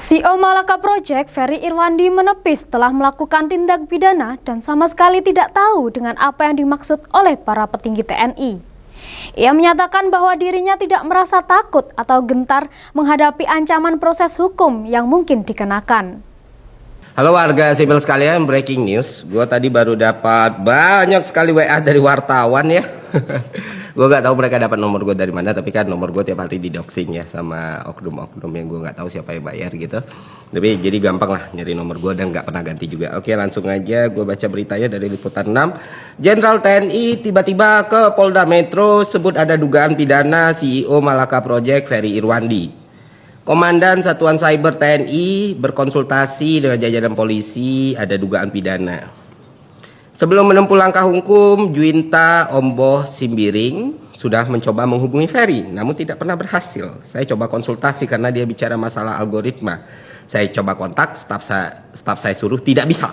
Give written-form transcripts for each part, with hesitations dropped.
CEO Malaka Project, Ferry Irwandi menepis telah melakukan tindak pidana dan sama sekali tidak tahu dengan apa yang dimaksud oleh para petinggi TNI. Ia menyatakan bahwa dirinya tidak merasa takut atau gentar menghadapi ancaman proses hukum yang mungkin dikenakan. Halo warga sipil sekalian, breaking news. Gue tadi baru dapat banyak sekali WA dari wartawan ya. Gue gak tahu mereka dapat nomor gue dari mana, tapi kan nomor gue tiap hari didoxing ya sama oknum-oknum yang gue gak tahu siapa yang bayar gitu. Tapi jadi gampang lah nyari nomor gue dan gak pernah ganti juga. Oke, langsung aja gue baca beritanya dari Liputan 6. Jenderal TNI tiba-tiba ke Polda Metro sebut ada dugaan pidana CEO Malaka Project Ferry Irwandi. Komandan Satuan Cyber TNI berkonsultasi dengan jajaran polisi, ada dugaan pidana. Sebelum menempuh langkah hukum, Juwinta Omboh Simbiring sudah mencoba menghubungi Ferry, namun tidak pernah berhasil. Saya coba konsultasi karena dia bicara masalah algoritma. Saya coba kontak, staf saya suruh tidak bisa.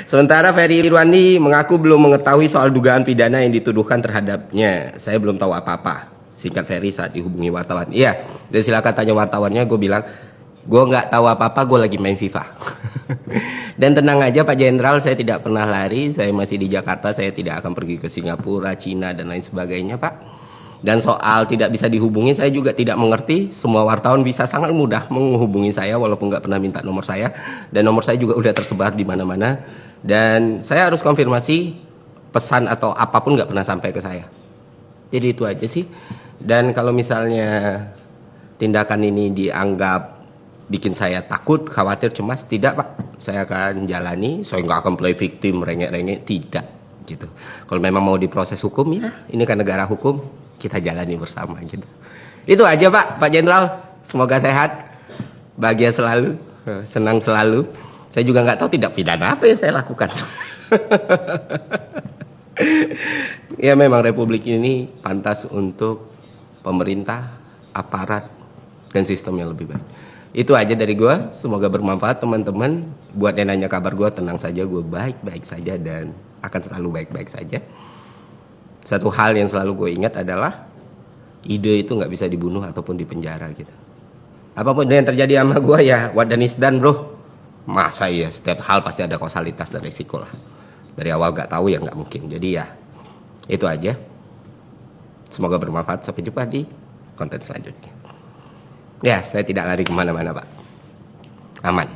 Sementara Ferry Irwandi mengaku belum mengetahui soal dugaan pidana yang dituduhkan terhadapnya. Saya belum tahu apa-apa. Singkat Ferry saat dihubungi wartawan. Iya, dan silakan tanya wartawannya. Gue bilang, gue nggak tahu apa-apa, gue lagi main FIFA. Dan tenang aja Pak Jenderal, saya tidak pernah lari, saya masih di Jakarta, saya tidak akan pergi ke Singapura, Cina, dan lain sebagainya Pak. Dan soal tidak bisa dihubungi, saya juga tidak mengerti. Semua wartawan bisa sangat mudah menghubungi saya, walaupun nggak pernah minta nomor saya. Dan nomor saya juga udah tersebar di mana-mana. Dan saya harus konfirmasi, pesan atau apapun nggak pernah sampai ke saya. Jadi itu aja sih. Dan kalau misalnya tindakan ini dianggap bikin saya takut, khawatir, cemas, tidak Pak. Saya akan jalani, saya nggak akan play victim, rengek-rengek, tidak gitu. Kalau memang mau diproses hukum ya, ini kan negara hukum, kita jalani bersama gitu. Itu aja Pak Jenderal. Semoga sehat, bahagia selalu, senang selalu. Saya juga nggak tahu tindak pidana apa yang saya lakukan. Ya memang Republik ini pantas untuk pemerintah, aparat, dan sistem yang lebih baik. Itu aja dari gue, semoga bermanfaat teman-teman. Buat yang nanya kabar gue, tenang saja, gue baik-baik saja dan akan selalu baik-baik saja. Satu hal yang selalu gue ingat adalah ide itu gak bisa dibunuh ataupun dipenjara gitu. Apapun yang terjadi sama gue ya what done is done bro. Masa ya setiap hal pasti ada kausalitas dan resiko lah. Dari awal gak tahu ya gak mungkin. Jadi ya itu aja. Semoga bermanfaat, sampai jumpa di konten selanjutnya. Ya, saya tidak lari kemana-mana Pak. Aman.